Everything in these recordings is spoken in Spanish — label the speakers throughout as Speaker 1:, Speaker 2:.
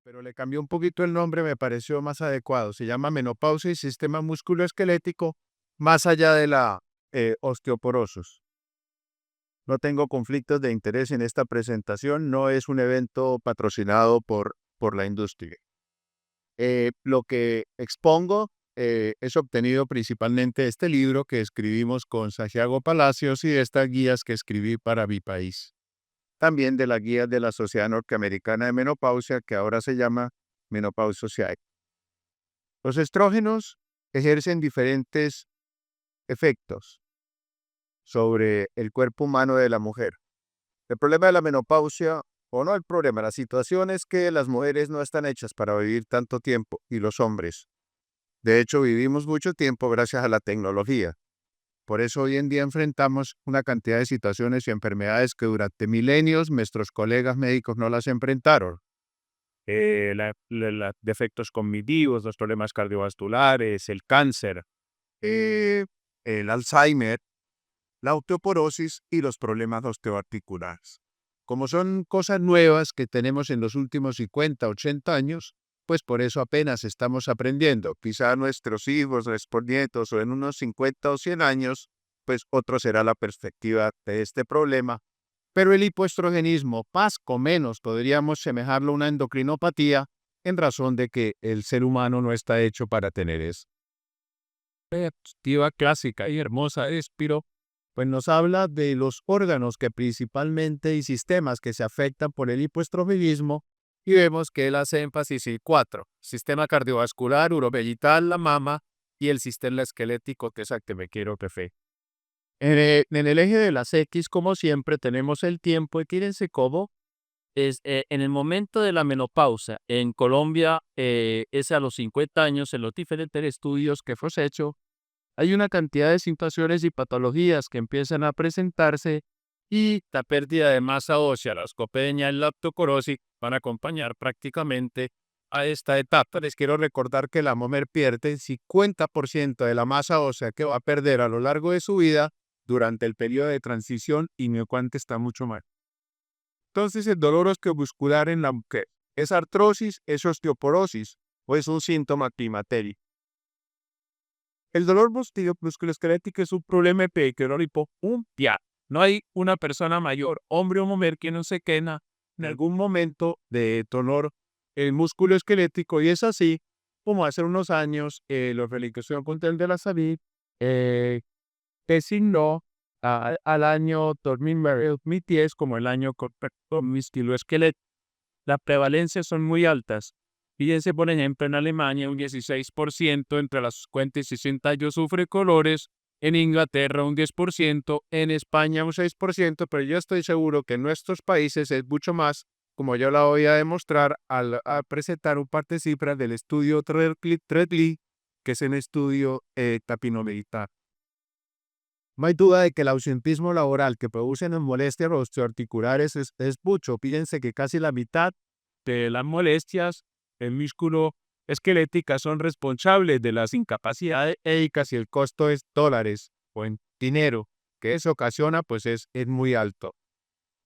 Speaker 1: pero le cambió un poquito el nombre, me pareció más adecuado. Se llama menopausia y sistema musculoesquelético más allá de la osteoporosis. No tengo conflictos de interés en esta presentación, no es un evento patrocinado por la industria. Lo que expongo es obtenido principalmente de este libro que escribimos con Santiago Palacios y de estas guías que escribí para mi país. También de la guía de la Sociedad Norteamericana de Menopausia, que ahora se llama Menopause Society. Los estrógenos ejercen diferentes efectos sobre el cuerpo humano de la mujer. El problema de la menopausia, o no el problema, la situación es que las mujeres no están hechas para vivir tanto tiempo y los hombres. De hecho, vivimos mucho tiempo gracias a la tecnología. Por eso hoy en día enfrentamos una cantidad de situaciones y enfermedades que durante milenios nuestros colegas médicos no las enfrentaron. Defectos cognitivos, los problemas cardiovasculares, el cáncer, el Alzheimer, la osteoporosis y los problemas osteoarticulares. Como son cosas nuevas que tenemos en los últimos 50, 80 años, pues por eso apenas estamos aprendiendo. Quizá nuestros hijos, nuestros nietos o en unos 50 o 100 años, pues otro será la perspectiva de este problema. Pero el hipoestrogenismo, más o menos, podríamos semejarlo a una endocrinopatía en razón de que el ser humano no está hecho para tener eso. La diapositiva clásica y hermosa de Spiro, pues nos habla de los órganos que principalmente y sistemas que se afectan por el hipoestrogenismo y vemos que él hace énfasis en cuatro: sistema cardiovascular, urovegetal, la mama y el sistema esquelético, que es el que me quiero referir. En el eje de las X, como siempre, tenemos el tiempo y fíjense cómo en el momento de la menopausia. En Colombia es a los 50 años, en los diferentes estudios que hemos hecho, hay una cantidad de situaciones y patologías que empiezan a presentarse y la pérdida de masa ósea, la osteopenia y la osteoporosis van a acompañar prácticamente a esta etapa. Les quiero recordar que la mujer pierde el 50% de la masa ósea que va a perder a lo largo de su vida durante el periodo de transición y Miocuante está mucho más. Entonces, el dolor osteomuscular en la mujer, ¿es artrosis, es osteoporosis o es un síntoma climatérico? El dolor musculoesquelético es un problema epidemiológico mundial. No hay una persona mayor, hombre o mujer, que no se queja en algún momento de dolor músculo esquelético, y es así como hace unos años la Organización Mundial de la Salud designó al año 2010 como el año correcto musculoesquelético. Las prevalencias son muy altas. Fíjense, por ejemplo, en Alemania un 16% entre las 50 y 60 años sufre colores, en Inglaterra un 10%, en España un 6%, pero yo estoy seguro que en nuestros países es mucho más, como yo la voy a demostrar al presentar un par de cifras del estudio Treadly, que es un estudio tapinometrital. No hay duda de que el ausentismo laboral que producen en molestias osteoarticulares es mucho. Fíjense que casi la mitad de las molestias en músculo esqueléticas son responsables de las incapacidades médicas y el costo es dólares o en dinero que eso ocasiona, pues es muy alto.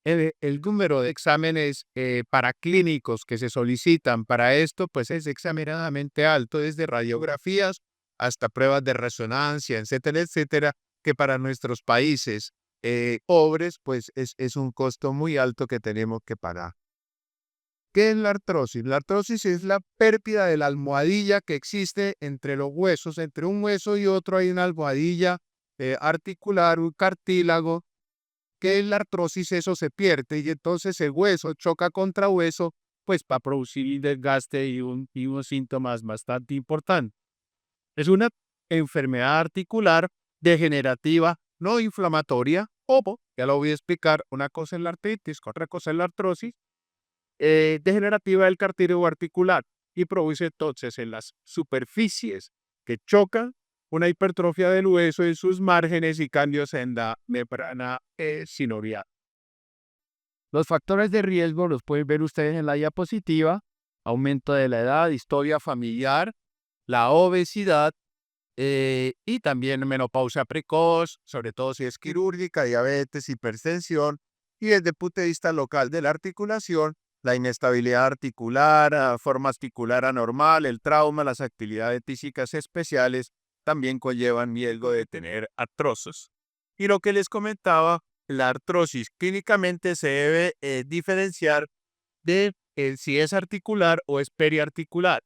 Speaker 1: El número de exámenes paraclínicos que se solicitan para esto, pues es exageradamente alto, desde radiografías hasta pruebas de resonancia, etcétera, etcétera, que para nuestros países pobres, pues es un costo muy alto que tenemos que pagar. ¿Qué es la artrosis? La artrosis es la pérdida de la almohadilla que existe entre los huesos. Entre un hueso y otro hay una almohadilla articular, un cartílago. ¿Qué es la artrosis? Eso se pierde y entonces el hueso choca contra hueso, pues para producir desgaste y unos síntomas bastante importantes. Es una enfermedad articular degenerativa, no inflamatoria, o, ya lo voy a explicar, una cosa es la artritis, otra cosa es la artrosis, degenerativa del cartílago articular, y produce entonces en las superficies que chocan una hipertrofia del hueso en sus márgenes y cambios en la membrana sinovial. Los factores de riesgo los pueden ver ustedes en la diapositiva: aumento de la edad, historia familiar, la obesidad, y también menopausia precoz, sobre todo si es quirúrgica, diabetes, hipertensión, y desde el punto de vista local de la articulación,
Speaker 2: La inestabilidad articular, forma articular anormal, el trauma, las actividades físicas especiales también conllevan riesgo de tener artrosis. Y lo que les comentaba, la artrosis clínicamente se debe diferenciar de si es articular o es periarticular.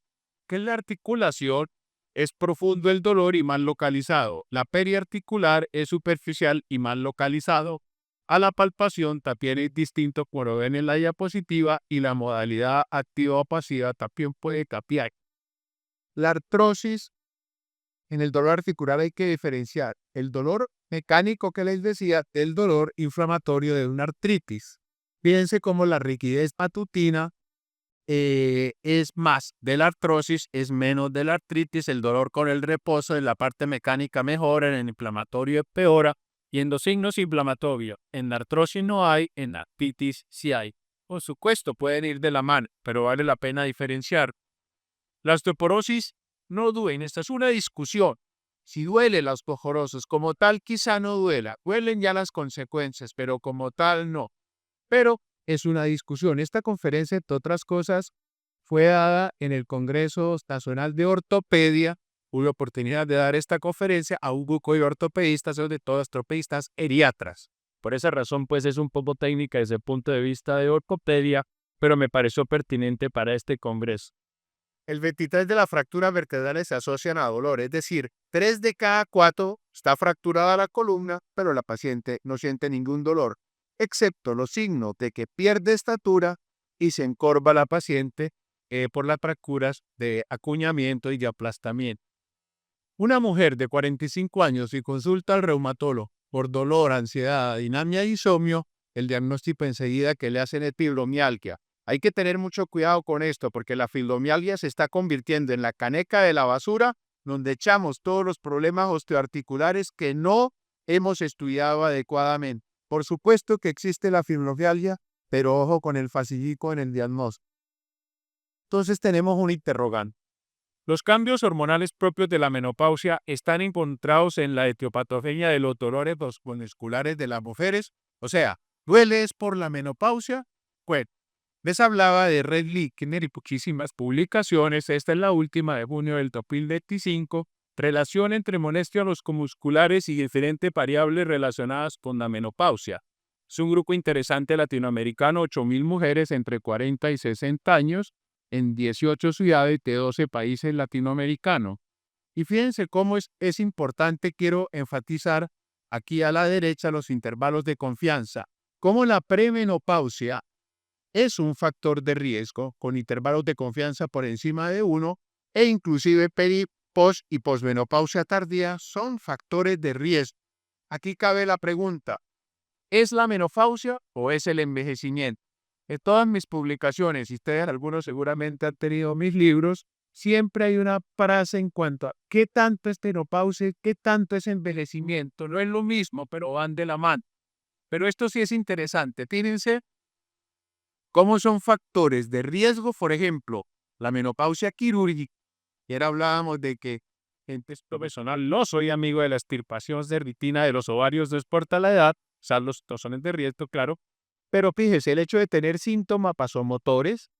Speaker 2: Que la articulación es profundo el dolor y mal localizado. La periarticular es superficial y mal localizado. A la palpación también es distinto como ven en la diapositiva y la modalidad activa o pasiva también puede cambiar. La artrosis en el dolor articular hay que diferenciar el dolor mecánico que les decía del dolor inflamatorio de una artritis. Fíjense cómo la rigidez matutina es más de la artrosis, es menos de la artritis, el dolor con el reposo en la parte mecánica mejora, en el inflamatorio empeora, y en los signos inflamatorios, en la artrosis no hay, en la artritis sí hay. Por supuesto, pueden ir de la mano, pero vale la pena diferenciar. La osteoporosis no duele, esta es una discusión. Si duele la osteoporosis, como tal quizá no duela, duelen ya las consecuencias, pero como tal no. Pero es una discusión. Esta conferencia, entre otras cosas, fue dada en el Congreso Nacional de Ortopedia. Hubo oportunidad de dar esta conferencia a un grupo de ortopedistas, de todos ortopedistas eriatras. Por esa razón, pues es un poco técnica desde el punto de vista de ortopedia, pero me pareció pertinente para este congreso. El 23 de las fracturas vertebrales se asocian a dolor, es decir, 3 de cada 4 está fracturada la columna, pero la paciente no siente ningún dolor, excepto los signos de que pierde estatura y se encorva la paciente por las fracturas de acuñamiento y de aplastamiento. Una mujer de 45 años y consulta al reumatólogo por dolor, ansiedad, dinamia y insomnio, el diagnóstico enseguida que le hacen es fibromialgia. Hay que tener mucho cuidado con esto porque la fibromialgia se está convirtiendo en la caneca de la basura donde echamos todos los problemas osteoarticulares que no hemos estudiado adecuadamente. Por supuesto que existe la fibromialgia, pero ojo con el facilito en el diagnóstico. Entonces tenemos un interrogante. Los cambios hormonales propios de la menopausia están encontrados en la etiopatogenia de los dolores musculares de las mujeres. O sea, ¿duele es por la menopausia? Bueno, les hablaba de Red Lickner y muchísimas publicaciones. Esta es la última de junio del 2025. Relación entre molestias musculares y diferentes variables relacionadas con la menopausia. Es un grupo interesante latinoamericano, 8.000 mujeres entre 40 y 60 años en 18 ciudades de 12 países latinoamericanos. Y fíjense cómo es importante, quiero enfatizar aquí a la derecha los intervalos de confianza. Cómo la premenopausia es un factor de riesgo con intervalos de confianza por encima de 1 e inclusive post y posmenopausia tardía son factores de riesgo. Aquí cabe la pregunta, ¿es la menopausia o es el envejecimiento? En todas mis publicaciones, y ustedes algunos seguramente han tenido mis libros, siempre hay una frase en cuanto a qué tanto es menopausia, qué tanto es envejecimiento. No es lo mismo, pero van de la mano. Pero esto sí es interesante. Fíjense cómo son factores de riesgo, por ejemplo, la menopausia quirúrgica. Ayer hablábamos de que gente profesional, no soy amigo de la extirpación de ritina de los ovarios, no importa la edad, o sea, los son de riesgo, claro. Pero fíjese, el hecho de tener síntomas vasomotores,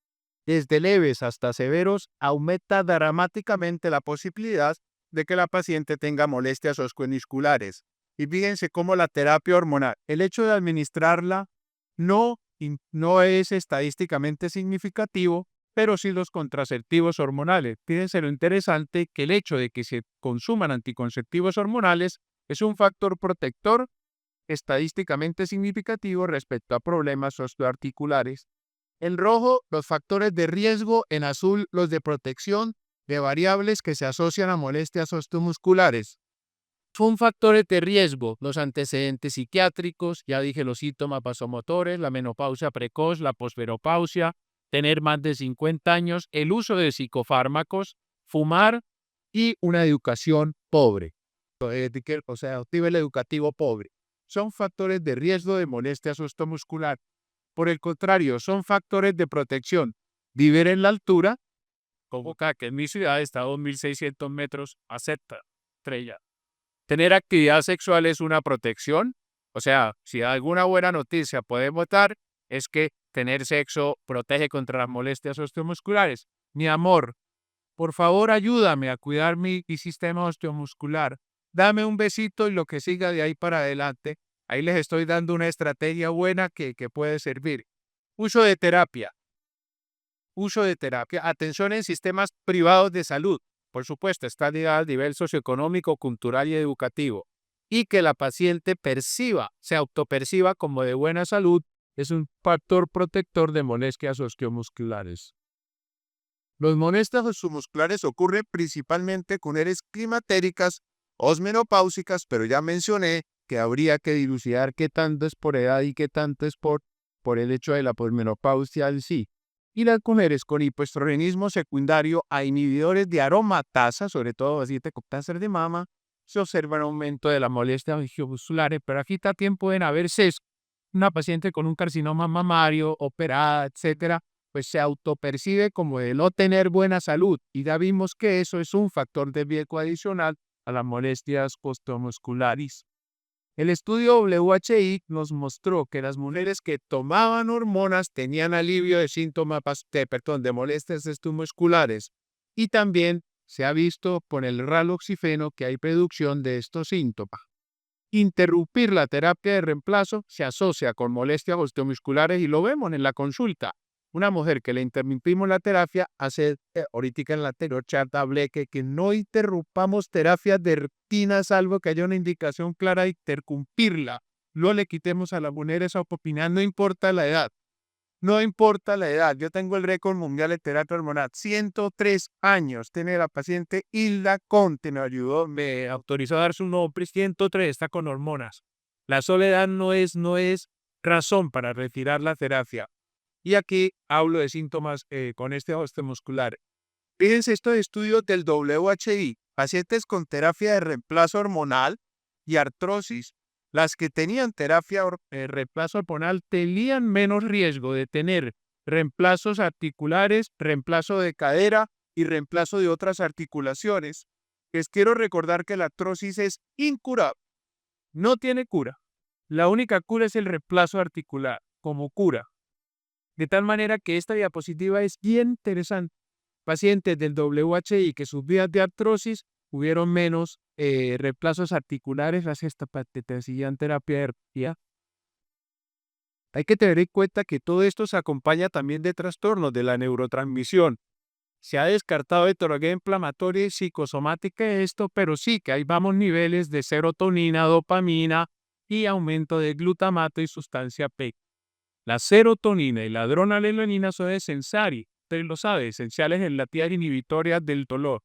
Speaker 2: desde leves hasta severos, aumenta dramáticamente la posibilidad de que la paciente tenga molestias osteomusculares. Y fíjense cómo la terapia hormonal, el hecho de administrarla no es estadísticamente significativo, pero sí los contraceptivos hormonales. Fíjense lo interesante que el hecho de que se consuman anticonceptivos hormonales es un factor protector estadísticamente significativo respecto a problemas osteoarticulares. En rojo, los factores de riesgo, en azul, los de protección de variables que se asocian a molestias osteomusculares. Son factores de riesgo, los antecedentes psiquiátricos, ya dije los síntomas vasomotores, la menopausia precoz, la posmenopausia, tener más de 50 años, el uso de psicofármacos, fumar y una educación pobre, o sea, nivel educativo pobre. Son factores de riesgo de molestias osteomuscular. Por el contrario, son factores de protección. Vivir en la altura, como acá, que en mi ciudad está a 2.600 metros, acepta, estrella. Tener actividad sexual es una protección. O sea, si alguna buena noticia podemos dar, es que
Speaker 1: tener sexo protege contra las molestias osteomusculares. Mi amor, por favor ayúdame a cuidar mi sistema osteomuscular. Dame un besito y lo que siga de ahí para adelante. Ahí les estoy dando una estrategia buena que puede servir. Uso de terapia. Uso de terapia. Atención en sistemas privados de salud. Por supuesto, está ligada al nivel socioeconómico, cultural y educativo. Y que la paciente se autoperciba como de buena salud, es un factor protector de molestias osteomusculares.
Speaker 2: Los molestias osteomusculares ocurren principalmente con mujeres climatéricas o menopáusicas, pero ya mencioné que habría que dilucidar qué tanto es por edad y qué tanto es por el hecho de la posmenopausia en sí. Y las mujeres con hipoestrogenismo secundario a inhibidores de aromatasa, sobre todo pacientes con cáncer de mama, se observa un aumento de las molestias osteomusculares, pero aquí también pueden haber sesgos. Una paciente con un carcinoma mamario, operada, etcétera, pues se autopercibe como de no tener buena salud, y ya vimos que eso es un factor de riesgo adicional a las molestias osteomusculares. El estudio WHI nos mostró que las mujeres que tomaban hormonas tenían alivio de síntomas de molestias osteomusculares, y también se ha visto por el raloxifeno que hay reducción de estos síntomas. Interrumpir la terapia de reemplazo se asocia con molestias osteomusculares y lo vemos en la consulta. Una mujer que le interrumpimos la terapia, ahorita en la anterior charla hablé que no interrumpamos terapias de rutina salvo que haya una indicación clara de interrumpirla. No le quitemos a las mujeres a opinar, no importa la edad. No importa la edad, yo tengo el récord mundial de terapia hormonal, 103 años tiene la paciente Hilda Conte, me ayudó, me autorizó a dar su nombre, 103, está con hormonas. La soledad no es razón para retirar la terapia. Y aquí hablo de síntomas con este osteomuscular. Fíjense estos estudios del WHI, pacientes con terapia de reemplazo hormonal y artrosis. Las que tenían terapia reemplazo hormonal tenían menos riesgo de tener reemplazos articulares, reemplazo de cadera y reemplazo de otras articulaciones. Les quiero recordar que la artrosis es incurable, no tiene cura. La única cura es el reemplazo articular como cura. De tal manera que esta diapositiva es bien interesante. Pacientes del WHI que sufrían de artrosis hubieron menos reemplazos articulares gracias a esta patetización terapia de. Hay que tener en cuenta que todo esto se acompaña también de trastornos de la neurotransmisión. Se ha descartado heterogeneidad inflamatoria y psicosomática de esto, pero sí que ahí vamos niveles de serotonina, dopamina y aumento de glutamato y sustancia P. La serotonina y la adrenalina son esenciales, usted lo sabe, esenciales en la actividad inhibitoria del dolor.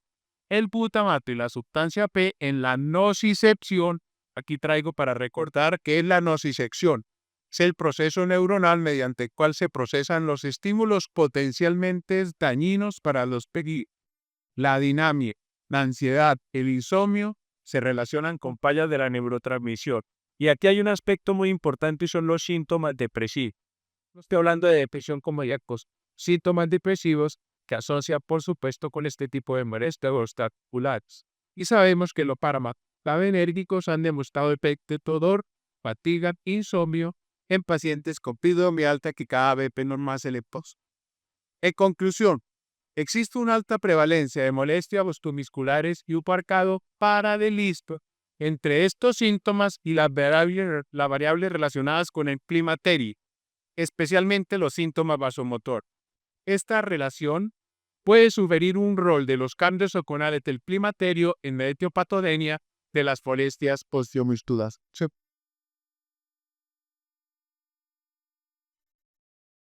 Speaker 2: El glutamato y la sustancia P en la nocicepción, aquí traigo para recordar qué es la nocicepción. Es el proceso neuronal mediante el cual se procesan los estímulos potencialmente dañinos para los pequeños. La dinamia, la ansiedad, el insomnio se relacionan con fallas de la neurotransmisión. Y aquí hay un aspecto muy importante y son los síntomas depresivos. No estoy hablando de depresión como diagnosis, síntomas depresivos que asocia, por supuesto, con este tipo de molestias osteomusculares. Y sabemos que los fármacos enérgicos han demostrado efecto de dolor, fatiga, insomnio en pacientes con fibromialgia que cada vez menos más se le posa. En conclusión, existe una alta prevalencia de molestias osteomusculares y un marcado paralelismo entre estos síntomas y las variables relacionadas con el climaterio, especialmente los síntomas vasomotor. Esta relación puede sugerir un rol de los cambios hormonales del climaterio en la etiopatogenia de las molestias osteomusculares.